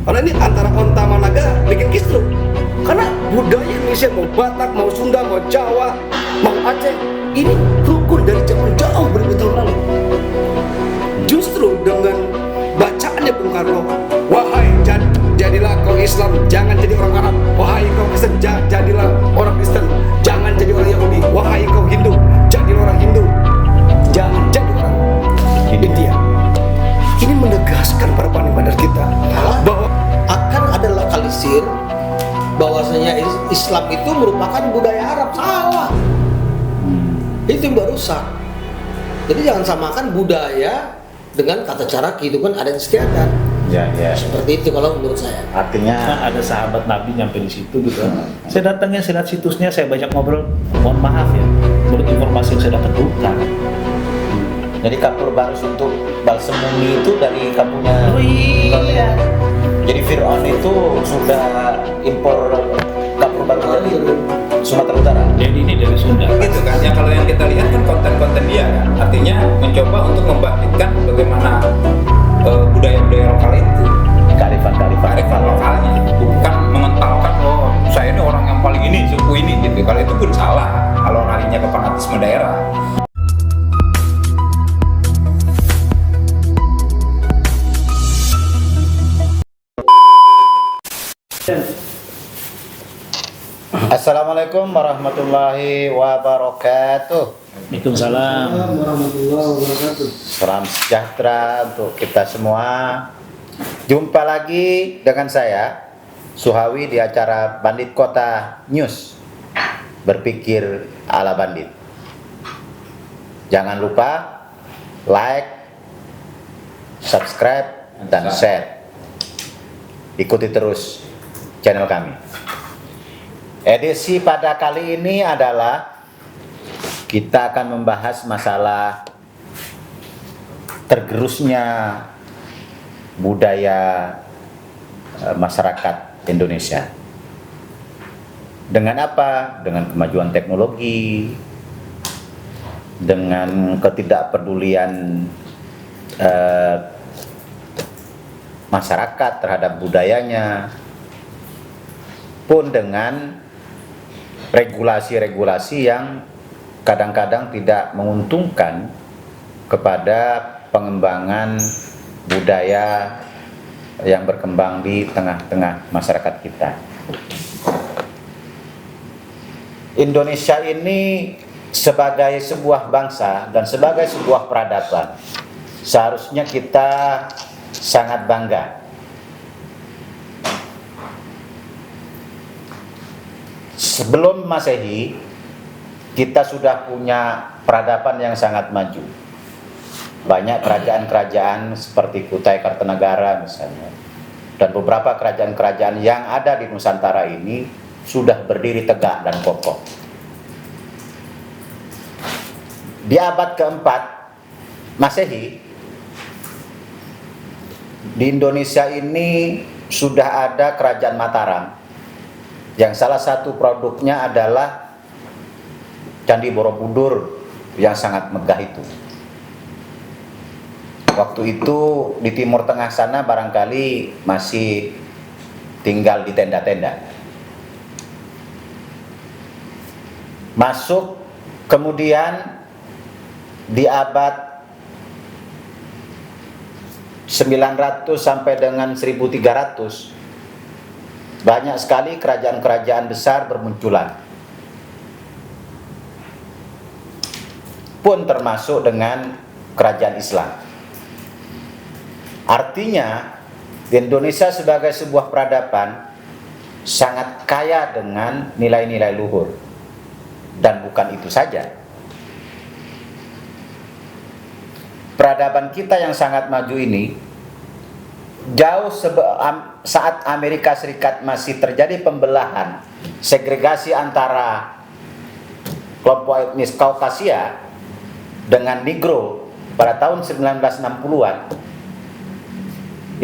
Karena ini antara onta managa bikin kisru. Karena budaya Indonesia mau Batak, mau Sunda, mau Jawa, mau Aceh, ini rukun dari zaman jauh beribu tahun lalu. Justru dengan bacaannya Bung Karno, wahai jadilah kau Islam, jangan jadi orang Arab. Wahai kau Kristen, jadilah orang Kristen, jangan jadi orang Yahudi. Wahai kau Hindu, jadilah orang Hindu, jangan jadi orang India. Ini menegaskan para pandai kita bahwa akan ada lokalisir bahwasanya Islam itu merupakan budaya Arab. Salah. Itu yang rusak. Jadi jangan samakan budaya dengan tata cara kehidupan adat istiadat. Ya. Seperti itu kalau menurut saya. Artinya Ada sahabat Nabi nyampe di situ gitu. Saya datangnya, saya lihat situsnya, saya banyak ngobrol. Mohon maaf ya, menurut informasi yang saya dapat bukan. jadi kapur barus untuk balsemumi itu dari kampungnya. Oh iya. Jadi Fir'aun itu sudah impor kapur barus dari Sumatera Utara. Jadi ini dari Sunda. Gitu kan, ya kalau yang kita lihat kan konten-konten dia kan, artinya mencoba untuk membangkitkan bagaimana budaya-budaya lokal itu, kearifan lokalnya, bukan mengentalkan oh saya ini orang yang paling ini, suku ini gitu. Kalau itu pun salah, kalau larinya ke fanatisme daerah. Assalamualaikum warahmatullahi wabarakatuh. Waalaikumsalam. Warahmatullahi wabarakatuh. Salam sejahtera untuk kita semua. Jumpa lagi dengan saya Suhawi di acara Bandit Kota News. Berpikir ala bandit. Jangan lupa like, subscribe, dan share. Ikuti terus channel kami. Edisi pada kali ini adalah kita akan membahas masalah tergerusnya budaya masyarakat Indonesia. Dengan apa? Dengan kemajuan teknologi, dengan ketidakpedulian masyarakat terhadap budayanya, pun dengan regulasi-regulasi yang kadang-kadang tidak menguntungkan kepada pengembangan budaya yang berkembang di tengah-tengah masyarakat kita. Indonesia ini sebagai sebuah bangsa dan sebagai sebuah peradaban, seharusnya kita sangat bangga. Sebelum Masehi, kita sudah punya peradaban yang sangat maju. Banyak kerajaan-kerajaan seperti Kutai Kartanegara misalnya, dan beberapa kerajaan-kerajaan yang ada di Nusantara ini sudah berdiri tegak dan kokoh. Di abad keempat Masehi, di Indonesia ini sudah ada kerajaan Mataram, yang salah satu produknya adalah Candi Borobudur yang sangat megah itu. Waktu itu di Timur Tengah sana barangkali masih tinggal di tenda-tenda. Masuk kemudian di abad 900 sampai dengan 1300, banyak sekali kerajaan-kerajaan besar bermunculan, pun termasuk dengan kerajaan Islam. Artinya, Indonesia sebagai sebuah peradaban sangat kaya dengan nilai-nilai luhur. Dan bukan itu saja. Peradaban kita yang sangat maju ini, jauh saat Amerika Serikat masih terjadi pembelahan, segregasi antara kelompok etnis Kaukasia dengan Negro pada tahun 1960-an,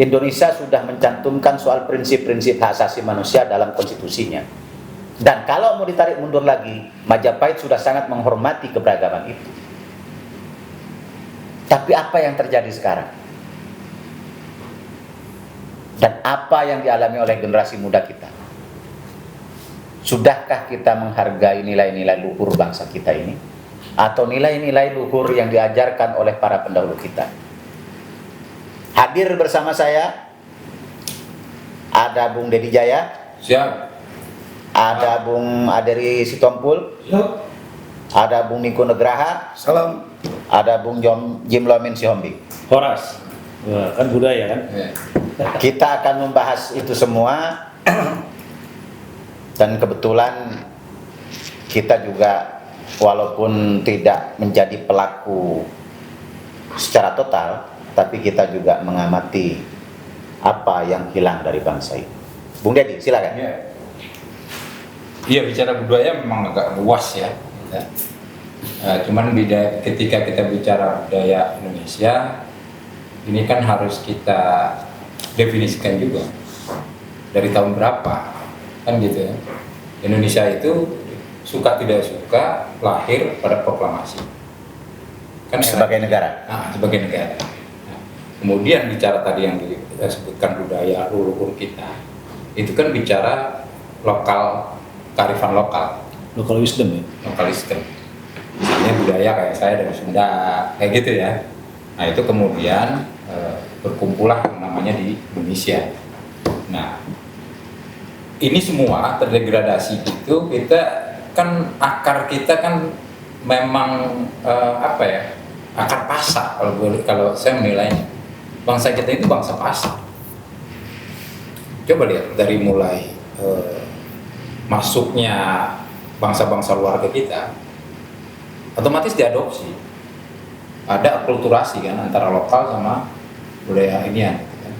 Indonesia sudah mencantumkan soal prinsip-prinsip hak asasi manusia dalam konstitusinya. Dan kalau mau ditarik mundur lagi, Majapahit sudah sangat menghormati keberagaman itu. Tapi apa yang terjadi sekarang? Dan dan apa yang dialami oleh generasi muda kita. Sudahkah kita menghargai nilai-nilai luhur bangsa kita ini? Atau nilai-nilai luhur yang diajarkan oleh para pendahulu kita? Hadir bersama saya ada Bung Dedi Jaya, Siap. ada Bung Aderi Sitompul, ada Bung Niko Negraha, Salam. ada Bung Jim Lomin Sihombi. Horas. Wah, kan budaya kan? Ya. Kita akan membahas itu semua. Dan kebetulan kita juga walaupun tidak menjadi pelaku secara total, tapi kita juga mengamati apa yang hilang dari bangsa ini. Bung Dedi, silakan. Iya. Iya, bicara budaya memang agak luas ya. Cuman ketika kita bicara budaya Indonesia, ini kan harus kita definisikan juga dari tahun berapa. Kan gitu ya. Indonesia itu suka tidak suka lahir pada proklamasi. Kan Sebagai negara. sebagai negara. Nah, kemudian bicara tadi yang disebutkan budaya leluhur kita, itu kan bicara lokal, kearifan lokal, Local wisdom ya. local wisdom. Misalnya budaya kayak saya dari Sunda, kayak gitu ya. Nah itu kemudian berkumpullah yang namanya di Indonesia. Nah ini semua terdegradasi itu, kita kan akar kita kan memang apa ya, akar pasar kalau saya menilainya. Bangsa kita itu bangsa pasar. Coba lihat dari mulai masuknya bangsa-bangsa luar ke kita, otomatis diadopsi. Ada akulturasi kan antara lokal sama budaya inian, kan?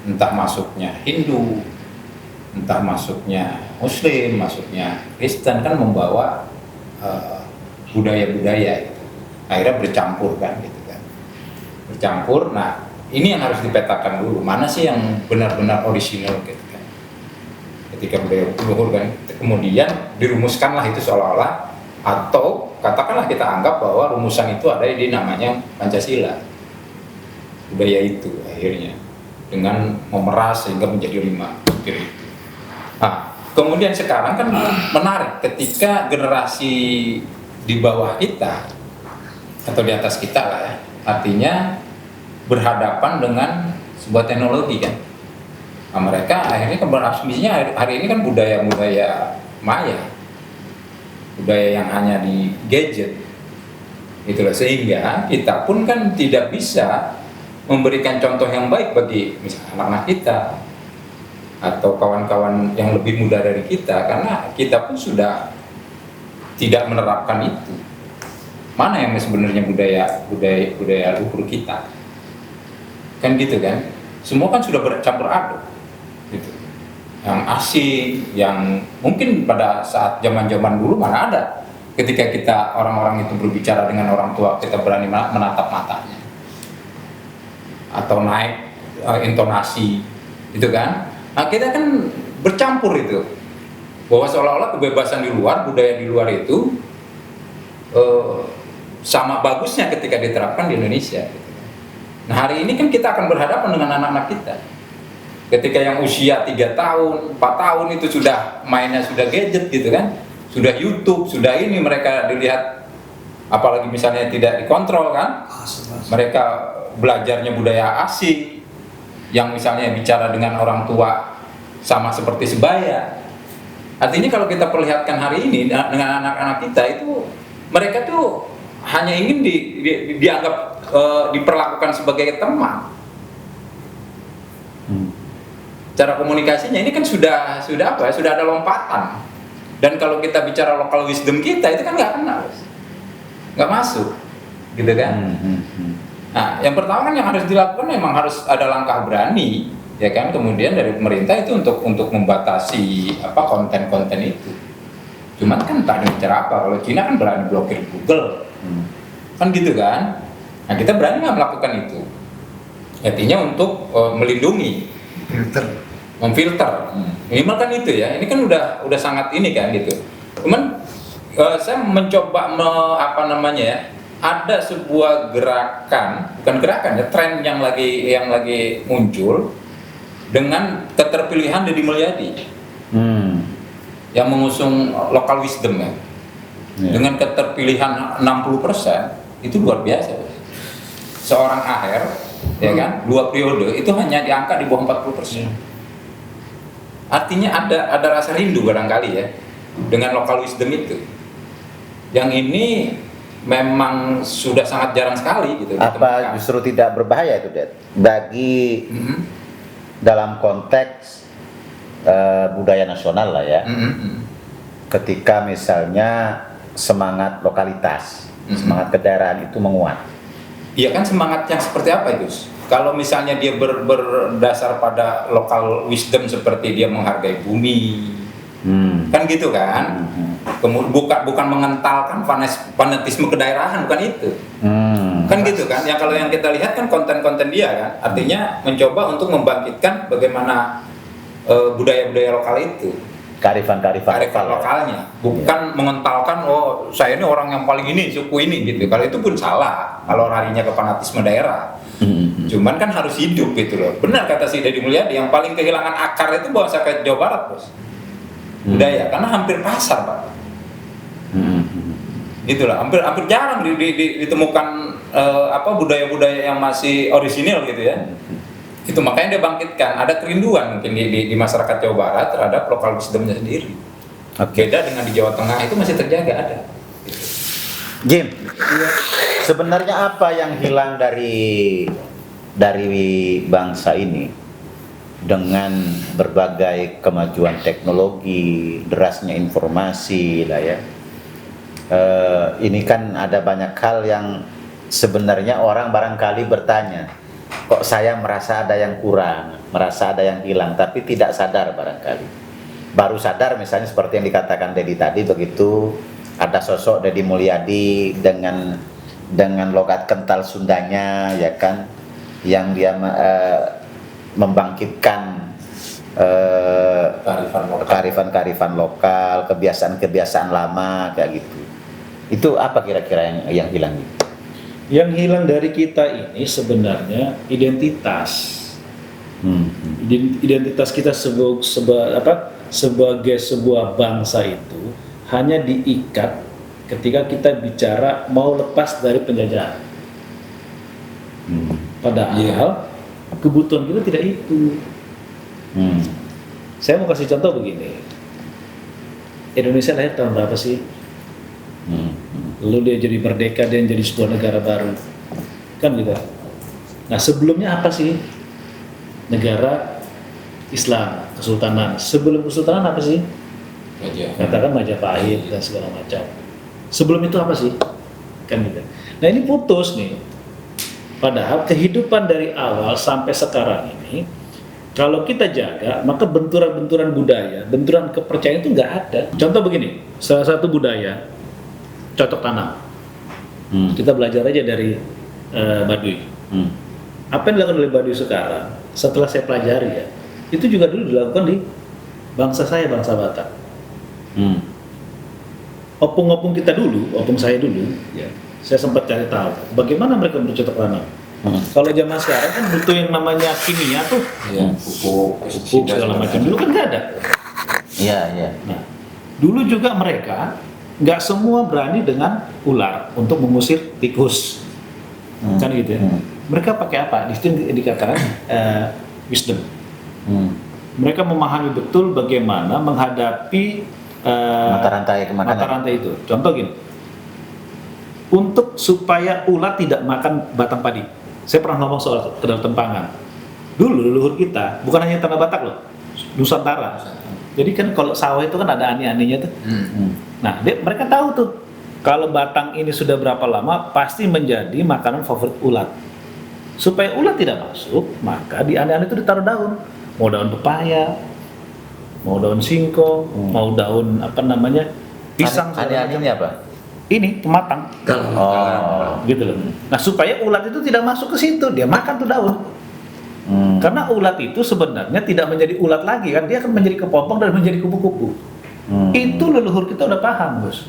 Entah masuknya Hindu, entah masuknya Muslim, masuknya Kristen, kan membawa budaya-budaya gitu. Akhirnya bercampur kan gitu kan. Bercampur. Nah, ini yang harus dipetakan dulu. Mana sih yang benar-benar orisinal gitu kan. Ketika budaya luhur kan, kemudian dirumuskanlah itu seolah-olah, atau katakanlah kita anggap bahwa rumusan itu ada di namanya Pancasila. Budaya itu akhirnya dengan memeras sehingga menjadi 5 butir itu. Nah, kemudian sekarang kan menarik ketika generasi di bawah kita atau di atas kita lah ya, artinya berhadapan dengan sebuah teknologi kan. Nah, mereka akhirnya berasumsinya hari ini kan budaya-budaya maya, budaya yang hanya di gadget, itulah, sehingga kita pun kan tidak bisa memberikan contoh yang baik bagi misalnya anak-anak kita atau kawan-kawan yang lebih muda dari kita, karena kita pun sudah tidak menerapkan itu. Mana yang sebenarnya budaya luhur kita? Kan gitu kan? Semua kan sudah bercampur aduk. Gitu. Yang asing, yang mungkin pada saat zaman-zaman dulu mana ada. Ketika kita orang-orang itu berbicara dengan orang tua, kita berani menatap matanya. Atau naik intonasi, itu kan? Nah, kita kan bercampur itu, bahwa seolah-olah kebebasan di luar, budaya di luar itu sama bagusnya ketika diterapkan di Indonesia. Nah, hari ini kan kita akan berhadapan dengan anak-anak kita. Ketika yang usia 3 tahun, 4 tahun itu sudah mainnya sudah gadget gitu kan, sudah YouTube, sudah ini mereka dilihat, apalagi misalnya tidak dikontrol kan, mereka belajarnya budaya asing. Yang misalnya bicara dengan orang tua sama seperti sebaya. Artinya kalau kita perlihatkan hari ini dengan anak-anak kita itu, mereka tuh hanya ingin dianggap diperlakukan sebagai teman. Cara komunikasinya ini kan sudah apa? Sudah ada lompatan. Dan kalau kita bicara local wisdom kita itu kan nggak kenal, nggak masuk, gitu kan? Nah, yang pertama kan yang harus dilakukan memang harus ada langkah berani, ya kan? Kemudian dari pemerintah itu untuk membatasi apa konten-konten itu. Cuman kan tak ada bicara apa. Kalau Cina kan berani blokir Google, kan gitu kan? Nah, kita berani nggak melakukan itu? Artinya untuk melindungi, memfilter. Minimal kan itu ya. Ini kan udah sangat ini kan gitu. Cuman saya mencoba apa namanya ya? Ada sebuah gerakan, bukan gerakan ya, tren yang lagi muncul, dengan keterpilihan Deddy Mulyadi yang mengusung local wisdom ya. Dengan keterpilihan 60% itu luar biasa. Seorang AHR ya kan 2 periode itu hanya diangkat di bawah 40%. Artinya ada rasa rindu barangkali ya dengan local wisdom itu. Yang ini memang sudah sangat jarang sekali gitu. Apa justru tidak berbahaya itu, Dad? Bagi dalam konteks budaya nasional lah ya. Ketika misalnya semangat lokalitas, semangat kedaerahan itu menguat. Iya kan, semangat yang seperti apa itu? Kalau misalnya dia berdasar pada local wisdom seperti dia menghargai bumi, kan gitu kan? Kemudian bukan mengentalkan fanatisme kedaerahan, bukan itu. Kan gitu kan? Yang kalau yang kita lihat kan konten-konten dia kan, artinya mencoba untuk membangkitkan bagaimana budaya-budaya lokal itu. Kearifan lokalnya, bukan mengentalkan oh saya ini orang yang paling ini suku ini gitu. Kalau itu pun salah kalau larinya ke fanatisme daerah. Cuman kan harus hidup gitu loh. Benar kata si Deddy Mulyadi, yang paling kehilangan akar itu bahasa ke Jawa Barat, Bos. Budaya, karena hampir pasar, Pak. Itulah hampir jarang ditemukan budaya-budaya yang masih orisinil gitu ya. Itu makanya dia bangkitkan, ada kerinduan mungkin di masyarakat Jawa Barat terhadap lokal wisdomnya sendiri. Beda dengan di Jawa Tengah, itu masih terjaga ada. Jim, sebenarnya apa yang hilang dari bangsa ini dengan berbagai kemajuan teknologi, derasnya informasi lah ya. Ini kan ada banyak hal yang sebenarnya orang barangkali bertanya, kok saya merasa ada yang kurang, merasa ada yang hilang, tapi tidak sadar barangkali. Baru sadar misalnya seperti yang dikatakan Deddy tadi, begitu ada sosok Deddy Mulyadi dengan logat kental Sundanya ya kan, yang dia membangkitkan kearifan lokal, kebiasaan lama kayak gitu. Itu apa kira-kira yang hilang? Yang hilang dari kita ini sebenarnya identitas. Identitas kita sebagai sebuah bangsa itu hanya diikat ketika kita bicara mau lepas dari penjajahan. Padahal kebutuhan kita tidak itu. Saya mau kasih contoh begini. Indonesia lahir tahun berapa sih? Lalu dia jadi merdeka, dia jadi sebuah negara baru, kan gitu. Nah sebelumnya apa sih? Negara Islam, kesultanan. Sebelum kesultanan apa sih? Katakan Majapahit dan segala macam. Sebelum itu apa sih? Kan gitu. Nah ini putus nih. Padahal kehidupan dari awal sampai sekarang ini, kalau kita jaga, maka benturan-benturan budaya, benturan kepercayaan itu nggak ada. Contoh begini, salah satu budaya cocok tanam. Kita belajar aja dari Baduy. Apa yang dilakukan oleh Baduy sekarang, setelah saya pelajari ya, itu juga dulu dilakukan di bangsa saya, bangsa Batak. Opung-opung kita dulu, opung saya dulu, ya, saya sempat cari tahu bagaimana mereka bercocok tanam. Kalau zaman sekarang kan butuh yang namanya kimia tuh, pupuk segala macam. Dulu kan nggak ada. Iya. Nah, dulu juga mereka nggak semua berani dengan ular untuk mengusir tikus, kan gitu ya. Mereka pakai apa? Di situ dikatakan wisdom. Mereka memahami betul bagaimana menghadapi mata rantai itu. Contoh gini, untuk supaya ulat tidak makan batang padi. Saya pernah ngomong soal kedaulatan pangan. Dulu leluhur kita, bukan hanya tanah Batak loh, Nusantara. Jadi kan kalau sawah itu kan ada ani-aninya tuh. Nah, mereka tahu tuh kalau batang ini sudah berapa lama pasti menjadi makanan favorit ulat. Supaya ulat tidak masuk, maka di ani-ani itu ditaruh daun. Mau daun pepaya, mau daun singkong, mau daun pisang. Ani-ani ini apa? Ini pematang. Gitu loh. Nah, supaya ulat itu tidak masuk ke situ, dia makan tuh daun. Karena ulat itu sebenarnya tidak menjadi ulat lagi kan, dia akan menjadi kepompong dan menjadi kupu-kupu. Itu leluhur kita udah paham, Bos.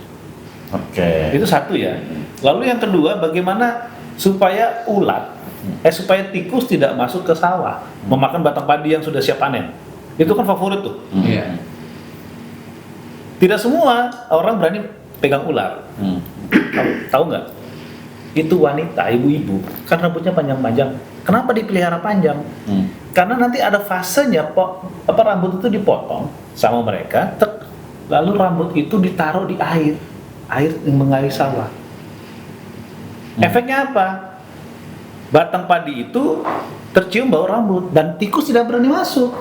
Itu satu ya. Lalu yang kedua, bagaimana supaya ulat supaya tikus tidak masuk ke sawah, memakan batang padi yang sudah siap panen. Itu kan favorit tuh. Iya. Tidak semua orang berani pegang ular. Tahu nggak? Itu wanita, ibu-ibu, kan rambutnya panjang-panjang. Kenapa dipelihara panjang? Karena nanti ada fasenya, rambut itu dipotong sama mereka, lalu rambut itu ditaruh di air yang mengairi sawah. Efeknya apa? Batang padi itu tercium bau rambut dan tikus tidak berani masuk.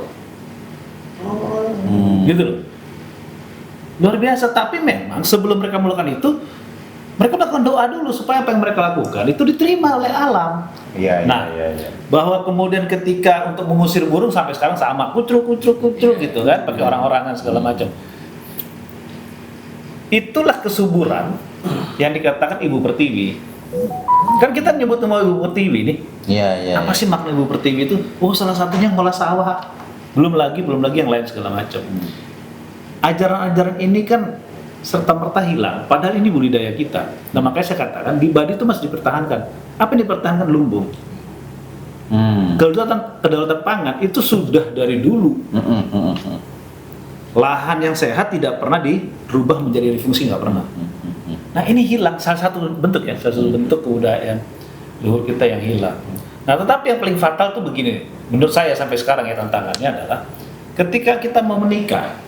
Gitu loh. Luar biasa. Tapi memang sebelum mereka melakukan itu, mereka melakukan doa dulu supaya apa yang mereka lakukan itu diterima oleh alam. Iya. Bahwa kemudian ketika untuk mengusir burung sampai sekarang sama kucruk gitu kan, pakai orang-orangan segala macam. Itulah kesuburan yang dikatakan Ibu Pertiwi. Kan kita nyebut nama Ibu Pertiwi nih. Iya. Apa sih makna Ibu Pertiwi itu? Oh, salah satunya ngolah sawah. Belum lagi yang lain segala macam. Ajaran-ajaran ini kan serta-merta hilang, padahal ini budidaya kita. Nah, makanya saya katakan di Bali itu masih dipertahankan. Apa yang dipertahankan? Lumbung. Kedaulatan pangan itu sudah dari dulu. Lahan yang sehat tidak pernah dirubah menjadi fungsi, nggak pernah. Nah, ini hilang, salah satu bentuk kebudayaan luhur kita yang hilang. Nah, tetapi yang paling fatal tuh begini, menurut saya sampai sekarang ya, tantangannya adalah ketika kita mau menikah,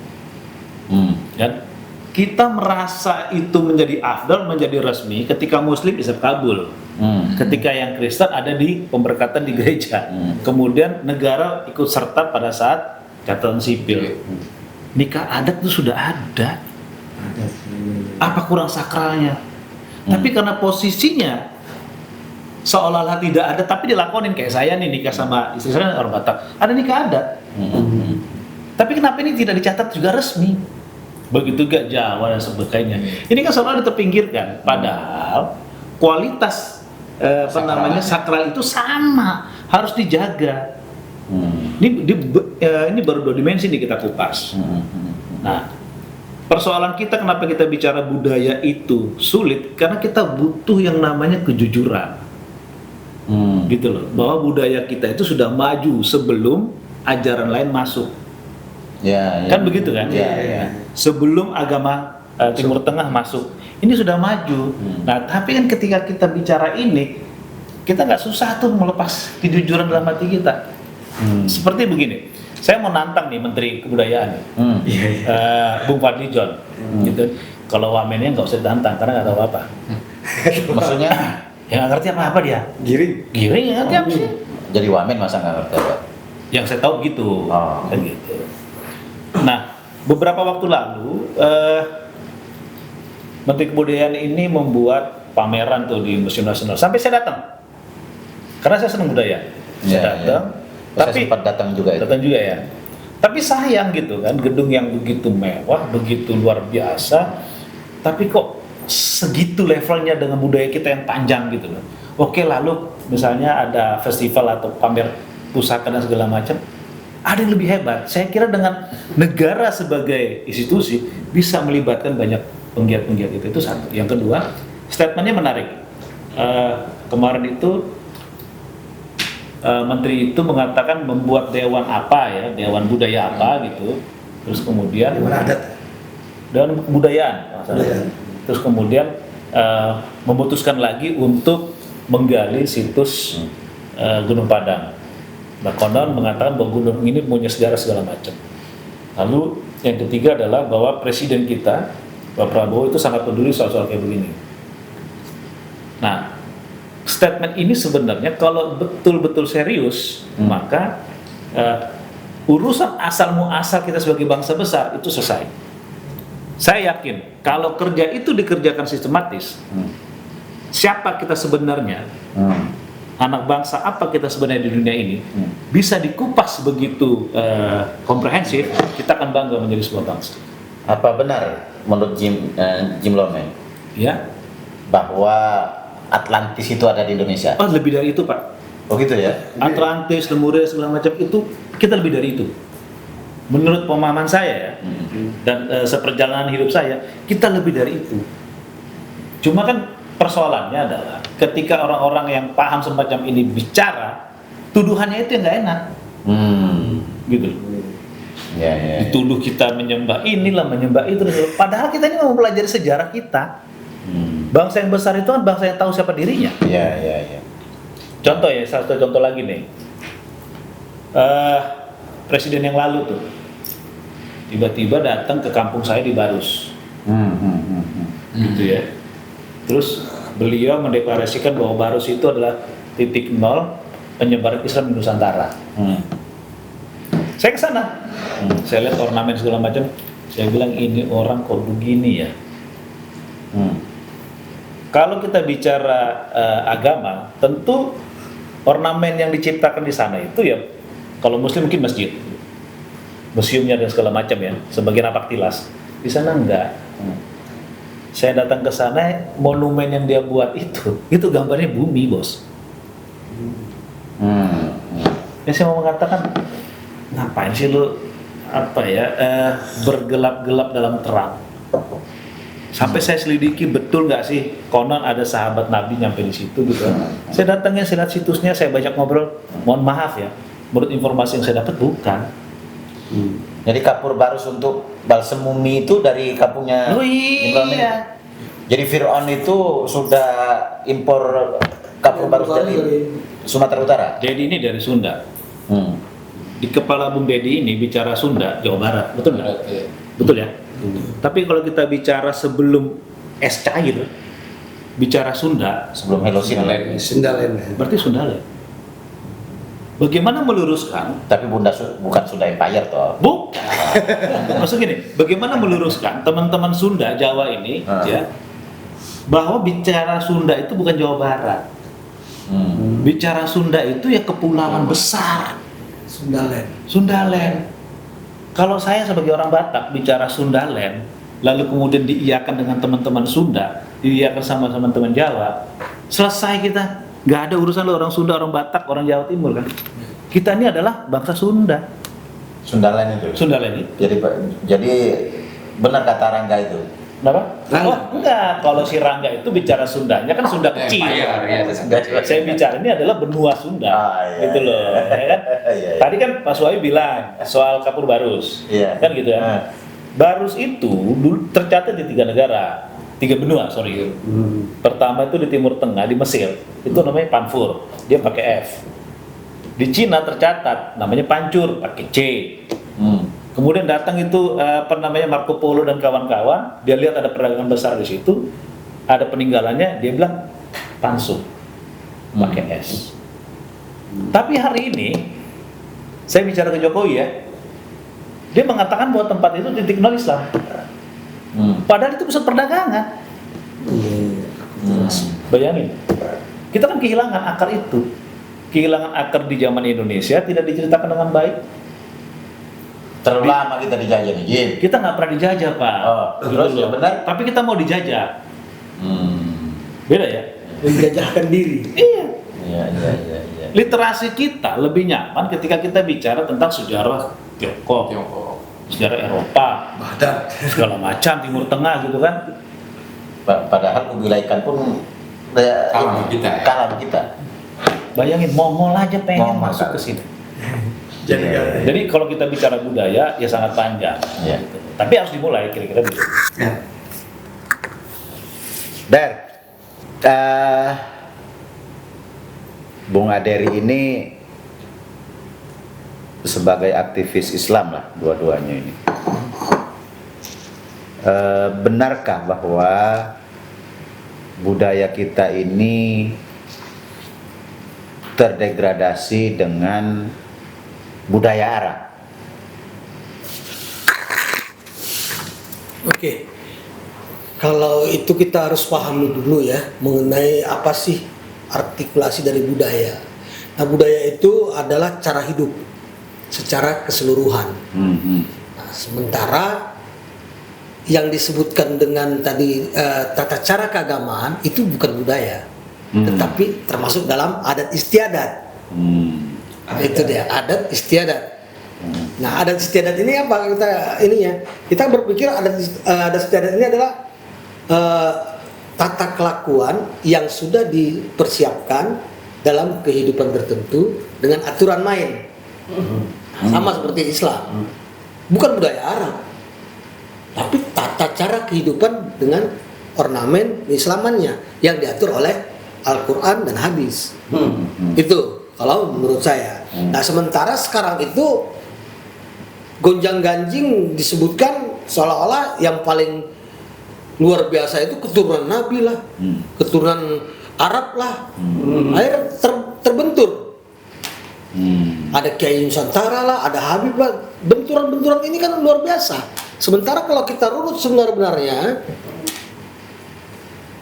dan kita merasa itu menjadi afdal, menjadi resmi ketika Muslim isab kabul, ketika yang Kristen ada di pemberkatan di gereja, kemudian negara ikut serta pada saat catatan sipil. Nikah adat itu sudah ada. Apa kurang sakralnya? Tapi karena posisinya seolah-olah tidak ada, tapi dilakonin. Kayak saya nih nikah sama istri saya orang Batak, ada nikah adat. Tapi kenapa ini tidak dicatat juga resmi? Begitu juga Jawa dan sebagainya. Ini kan seolah terpinggirkan. Padahal kualitas sakral itu sama, harus dijaga. Ini baru 2 dimensi nih kita kupas. Nah, persoalan kita kenapa kita bicara budaya itu sulit, karena kita butuh yang namanya kejujuran. Gitu loh, bahwa budaya kita itu sudah maju sebelum ajaran lain masuk. Kan begitu kan? Sebelum agama Timur Tengah masuk, ini sudah maju. Nah, tapi kan ketika kita bicara ini, kita nggak susah tuh melepas kejujuran dalam hati kita. Seperti begini, saya mau nantang nih Menteri Kebudayaan, Bung Fadli John, gitu. Kalau wamennya nggak usah ditantang karena nggak tahu apa. Maksudnya? Ya nggak ngerti apa dia. Giring nggak ngerti apa sih. Jadi wamen masa nggak ngerti apa? Yang saya tahu gitu, kan gitu. Nah, beberapa waktu lalu Menteri Kebudayaan ini membuat pameran tuh di Museum Nasional. Sampai saya datang, karena saya senang budaya. Saya datang. Tapi saya sempat datang juga ya. Tapi sayang gitu kan, gedung yang begitu mewah, begitu luar biasa, tapi kok segitu levelnya dengan budaya kita yang panjang gitu loh. Oke, lalu misalnya ada festival atau pamer pusaka dan segala macam, ada yang lebih hebat. Saya kira dengan negara sebagai institusi bisa melibatkan banyak penggiat-penggiat itu satu. Yang kedua, statementnya menarik. Kemarin itu Menteri itu mengatakan membuat dewan apa ya, dewan budaya apa gitu, terus kemudian dewan kebudayaan, terus kemudian memutuskan lagi untuk menggali situs Gunung Padang. Nah, konon mengatakan bahwa gunung ini punya sejarah segala macam. Lalu yang ketiga adalah bahwa presiden kita, Pak Prabowo itu sangat peduli soal-soal kayak begini. Nah, statement ini sebenarnya kalau betul-betul serius, maka urusan asal muasal kita sebagai bangsa besar itu selesai. Saya yakin kalau kerja itu dikerjakan sistematis, siapa kita sebenarnya, anak bangsa apa kita sebenarnya di dunia ini, bisa dikupas begitu komprehensif, kita akan bangga menjadi sebuah bangsa. Apa benar menurut Jim Lomé, ya, bahwa Atlantis itu ada di Indonesia? Oh, lebih dari itu, Pak. Oh gitu ya? Atlantis, Lemuria, segala macam itu, kita lebih dari itu. Menurut pemahaman saya ya, dan seperjalanan hidup saya, kita lebih dari itu. Cuma kan persoalannya adalah ketika orang-orang yang paham semacam ini bicara, tuduhannya itu yang nggak enak, gitu. Ya, ya. Dituduh kita menyembah inilah, menyembah itu. Padahal kita ini mau mempelajari sejarah kita. Bangsa yang besar itu kan bangsa yang tahu siapa dirinya. Ya, ya, ya. Contoh ya, satu contoh lagi nih. Presiden yang lalu tuh tiba-tiba datang ke kampung saya di Barus, gitu ya. Terus beliau mendeklarasikan bahwa Barus itu adalah titik nol penyebaran Islam di Nusantara. Saya ke sana, saya lihat ornamen segala macam. Saya bilang ini orang kok begini ya. Kalau kita bicara agama, tentu ornamen yang diciptakan di sana itu ya, kalau Muslim mungkin masjid, museumnya dan segala macam ya, sebagian napak tilas. Di sana enggak. Saya datang ke sana, monumen yang dia buat itu gambarnya bumi, bos. Ya saya mau mengatakan, ngapain sih lu bergelap-gelap dalam terang? Sampai saya selidiki betul nggak sih konon ada sahabat Nabi nyampe di situ gitu. Saya datangnya, saya lihat situsnya, saya banyak ngobrol. Mohon maaf ya, menurut informasi yang saya dapat bukan. Jadi kapur Barus untuk balsem mumi itu dari kampungnya Imran ini. Jadi Fir'aun itu sudah impor kapur Barus dari Sumatera Utara. Dedi ini dari Sunda. Di kepala Bung Dedi ini bicara Sunda, Jawa Barat, betul nggak? Betul ya. Tapi kalau kita bicara sebelum es cair, bicara Sunda, Sebelum Helosina. Sendalen. berarti Sundalen. Bagaimana meluruskan? Tapi bukan Sunda Empire toh. Bukan. Maksud gini, bagaimana meluruskan teman-teman Sunda, Jawa ini, ya, bahwa bicara Sunda itu bukan Jawa Barat. Bicara Sunda itu ya kepulauan besar. Sundalen. Kalau saya sebagai orang Batak bicara Sundalen, lalu kemudian diiyakan dengan teman-teman Sunda, diiyakan sama teman-teman Jawa, selesai kita. Nggak ada urusan lo orang Sunda, orang Batak, orang Jawa Timur kan. Kita ini adalah bangsa Sunda. Sundalen itu. Sundalen itu. Jadi benar kata Rangga itu. Kenapa? Oh, enggak. Kalau si Rangga itu bicara Sundanya kan Sunda kecil. Saya bicara ini adalah benua Sunda, gitu loh. Ya kan? Tadi kan Pak Suhaib bilang soal kapur Barus, kan gitu ya. Barus itu dulu tercatat di 3 negara, 3 benua, sorry. Pertama itu di Timur Tengah, di Mesir, itu namanya Panfur, dia pakai F. Di Cina tercatat namanya Pancur, pakai C. Kemudian datang itu Marco Polo dan kawan-kawan, dia lihat ada perdagangan besar di situ, ada peninggalannya, dia bilang Pansu, pakai S. Tapi hari ini saya bicara ke Jokowi ya, dia mengatakan bahwa tempat itu titik nol Islam. Padahal itu pusat perdagangan. Bayangin, kita kan kehilangan akar itu, kehilangan akar di zaman Indonesia, tidak diceritakan dengan baik. Terlalu lama kita dijajah nih, Jin. Kita nggak pernah dijajah, Pak. Terus ya benar. Tapi kita mau dijajah. Beda ya? Menjajahkan diri. Iya. Iya. Literasi kita lebih nyaman ketika kita bicara tentang sejarah Tiongkok, sejarah Eropa, segala macam, Timur Tengah gitu kan. Padahal kubilaikan pun kalah kita. Bayangin, Mongol aja pengen masuk ke sini. Jadi kalau kita bicara budaya ya sangat panjang. Ya. Tapi harus dimulai kira-kira begitu. Der, Bung Aderi ini sebagai aktivis Islam lah dua-duanya ini. Benarkah bahwa budaya kita ini terdegradasi dengan budaya Arab? Oke. Kalau itu kita harus pahami dulu ya mengenai apa sih artikulasi dari budaya. Nah, budaya itu adalah cara hidup secara keseluruhan. Nah, sementara yang disebutkan dengan tadi tata cara keagamaan itu bukan budaya, tetapi termasuk dalam adat istiadat. Itu dia, adat istiadat. Nah, adat istiadat ini apa kita ininya? Kita berpikir adat istiadat ini adalah tata kelakuan yang sudah dipersiapkan dalam kehidupan tertentu dengan aturan main. Sama seperti Islam. Bukan budaya Arab, tapi tata cara kehidupan dengan ornamen Islamannya yang diatur oleh Al-Quran dan hadis. Itu kalau menurut saya. Nah, sementara sekarang itu gonjang-ganjing disebutkan seolah-olah yang paling luar biasa itu keturunan Nabi lah, keturunan Arab lah. Akhirnya terbentur. Ada Kiai Nusantara lah, ada Habib lah. Benturan-benturan ini kan luar biasa. Sementara kalau kita runut sebenarnya,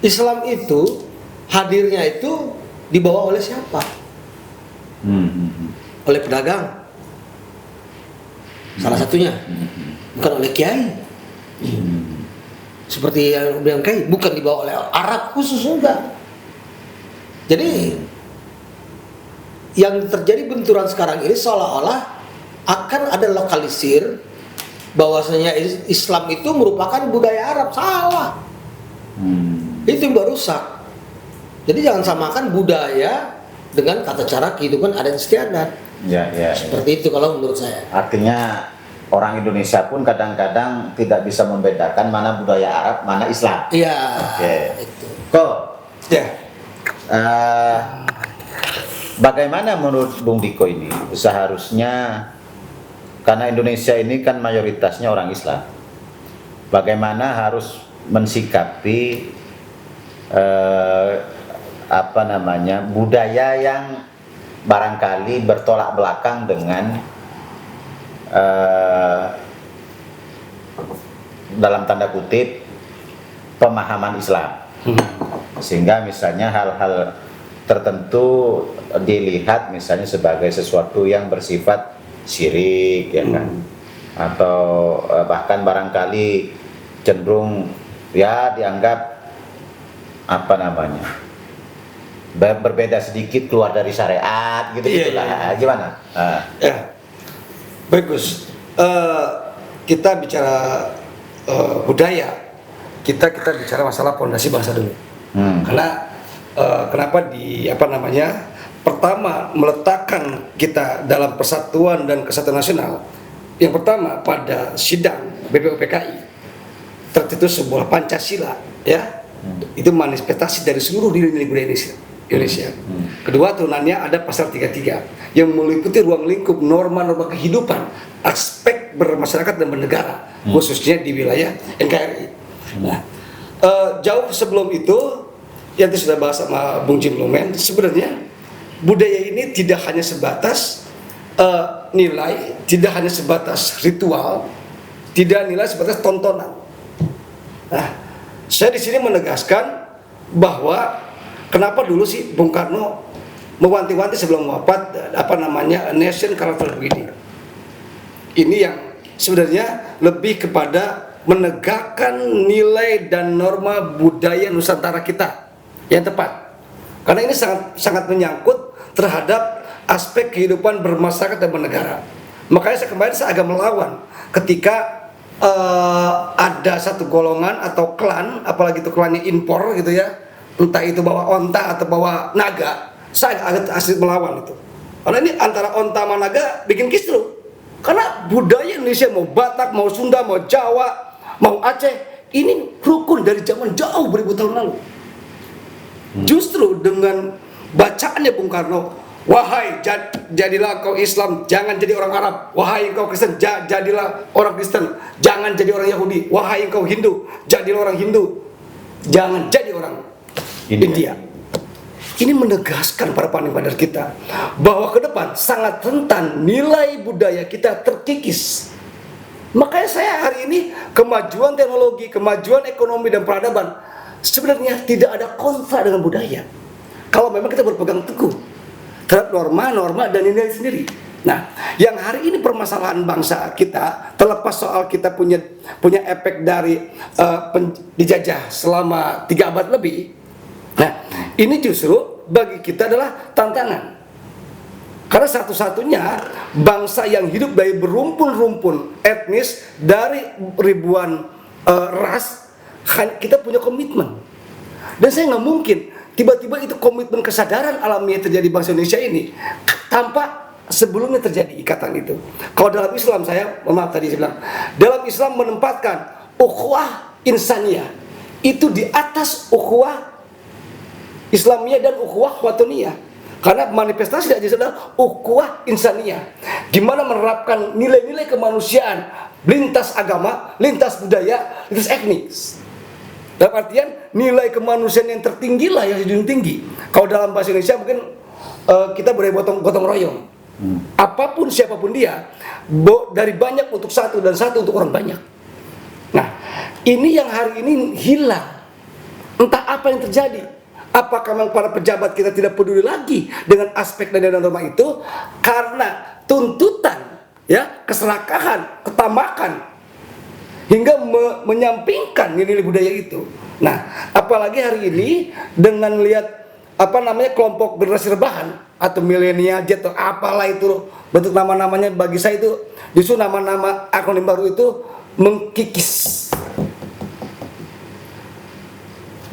Islam itu hadirnya itu dibawa oleh siapa? Oleh pedagang. Salah satunya. Bukan oleh kiai. Seperti yang bilang kiai, bukan dibawa oleh Arab khusus, enggak. Jadi yang terjadi benturan sekarang ini seolah-olah akan ada lokalisir bahwasanya Islam itu merupakan budaya Arab. Salah. Itu yang rusak. Jadi jangan samakan budaya dengan tata cara kehidupan adat istiadat. Ya. Seperti itu kalau menurut saya. Artinya orang Indonesia pun kadang-kadang tidak bisa membedakan mana budaya Arab, mana Islam. Iya. Oke. Itu. Kok? Ya. Bagaimana menurut Bung Diko ini seharusnya, karena Indonesia ini kan mayoritasnya orang Islam, bagaimana harus mensikapi budaya yang barangkali bertolak belakang dengan dalam tanda kutip pemahaman Islam, sehingga misalnya hal-hal tertentu dilihat misalnya sebagai sesuatu yang bersifat syirik, ya kan, atau bahkan barangkali cenderung ya dianggap berbeda sedikit, keluar dari syariat gitu. Iya. Gimana? Ya, bagus. Kita bicara budaya, kita bicara masalah fondasi bangsa dulu. Karena kenapa pertama meletakkan kita dalam persatuan dan kesatuan nasional. Yang pertama pada sidang BPUPKI tercetus sebuah Pancasila, ya. Itu manifestasi dari seluruh nilai-nilai budaya Indonesia. Kedua, turunannya ada pasal 33 yang meliputi ruang lingkup norma-norma kehidupan, aspek bermasyarakat dan bernegara, khususnya di wilayah NKRI. Nah, jauh sebelum itu, yang itu sudah bahas sama Bung Jim Lumen, sebenarnya budaya ini tidak hanya sebatas nilai, tidak hanya sebatas ritual, tidak nilai sebatas tontonan. Nah, saya di sini menegaskan bahwa kenapa dulu sih Bung Karno mewanti-wanti sebelum wafat nation character building. Ini yang sebenarnya lebih kepada menegakkan nilai dan norma budaya Nusantara kita yang tepat. Karena ini sangat menyangkut terhadap aspek kehidupan bermasyarakat dan bernegara. Makanya saya agak melawan ketika ada satu golongan atau klan, apalagi itu klannya impor gitu ya, entah itu bawa onta atau bawa naga, saya agak asli melawan itu. Karena ini antara onta sama naga bikin kisruh. Karena budaya Indonesia, mau Batak, mau Sunda, mau Jawa, mau Aceh, ini rukun dari zaman jauh beribu tahun lalu. Justru dengan bacaannya Bung Karno, wahai jadilah kau Islam, jangan jadi orang Arab. Wahai engkau Kristen, jadilah orang Kristen, jangan jadi orang Yahudi. Wahai engkau Hindu, jadilah orang Hindu, jangan jadi orang India. Ini menegaskan para pandai kita bahwa ke depan sangat rentan nilai budaya kita terkikis. Makanya saya hari ini kemajuan teknologi, kemajuan ekonomi dan peradaban sebenarnya tidak ada kontra dengan budaya. Kalau memang kita berpegang teguh terhadap norma-norma dan nilai sendiri. Nah, yang hari ini permasalahan bangsa kita, terlepas soal kita punya efek dari dijajah selama 3 abad lebih. Nah, ini justru bagi kita adalah tantangan. Karena satu-satunya bangsa yang hidup dari berumpun-rumpun etnis dari ribuan ras, kita punya komitmen Dan saya nggak mungkin tiba-tiba itu komitmen kesadaran alamiah terjadi bangsa Indonesia ini tanpa sebelumnya terjadi ikatan itu. Kalau dalam Islam maaf tadi saya bilang, dalam Islam menempatkan ukhuwah insaniyah itu di atas ukhuwah Islamiyah dan ukhuwah watoniyah. Karena manifestasi dari adalah ukhuwah insaniyah, di mana menerapkan nilai-nilai kemanusiaan lintas agama, lintas budaya, lintas etnis. Dalam artian nilai kemanusiaan yang tertinggi lah, yang junjung tinggi. Kalau dalam bahasa Indonesia mungkin kita boleh gotong royong. Apapun siapapun dia, dari banyak untuk satu dan satu untuk orang banyak. Nah, ini yang hari ini hilang. Entah apa yang terjadi. Apakah memang para pejabat kita tidak peduli lagi dengan aspek dan norma itu karena tuntutan, ya, keserakahan, ketamakan, hingga menyampingkan nilai budaya itu. Nah, apalagi hari ini dengan lihat kelompok generasi rebahan atau milenial atau apalah itu bentuk nama-namanya, bagi saya itu justru nama-nama akronim baru itu mengkikis.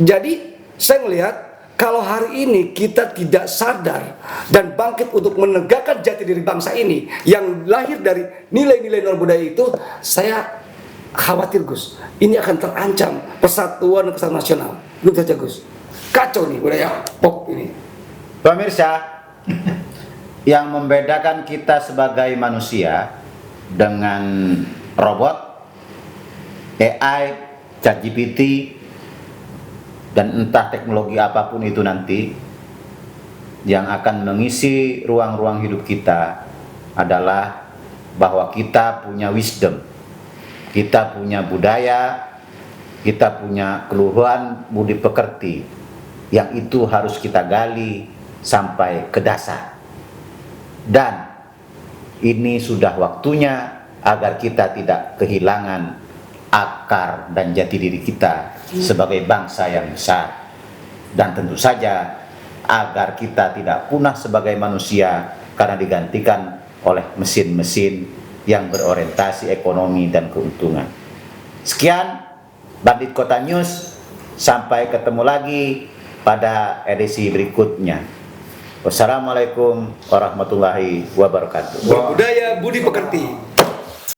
Jadi saya melihat kalau hari ini kita tidak sadar dan bangkit untuk menegakkan jati diri bangsa ini yang lahir dari nilai-nilai norma budaya itu, saya khawatir Gus, ini akan terancam persatuan dan kesatuan nasional. Lu saja Gus, kacau nih budaya pop ini. Pemirsa, yang membedakan kita sebagai manusia dengan robot, AI, ChatGPT, dan entah teknologi apapun itu nanti yang akan mengisi ruang-ruang hidup kita adalah bahwa kita punya wisdom. Kita punya budaya, kita punya keluhuran budi pekerti yang itu harus kita gali sampai ke dasar. Dan ini sudah waktunya agar kita tidak kehilangan akar dan jati diri kita sebagai bangsa yang besar. Dan tentu saja agar kita tidak punah sebagai manusia karena digantikan oleh mesin-mesin yang berorientasi ekonomi dan keuntungan. Sekian Bandit Kota News, sampai ketemu lagi pada edisi berikutnya. Wassalamualaikum warahmatullahi wabarakatuh. Budaya budi pekerti.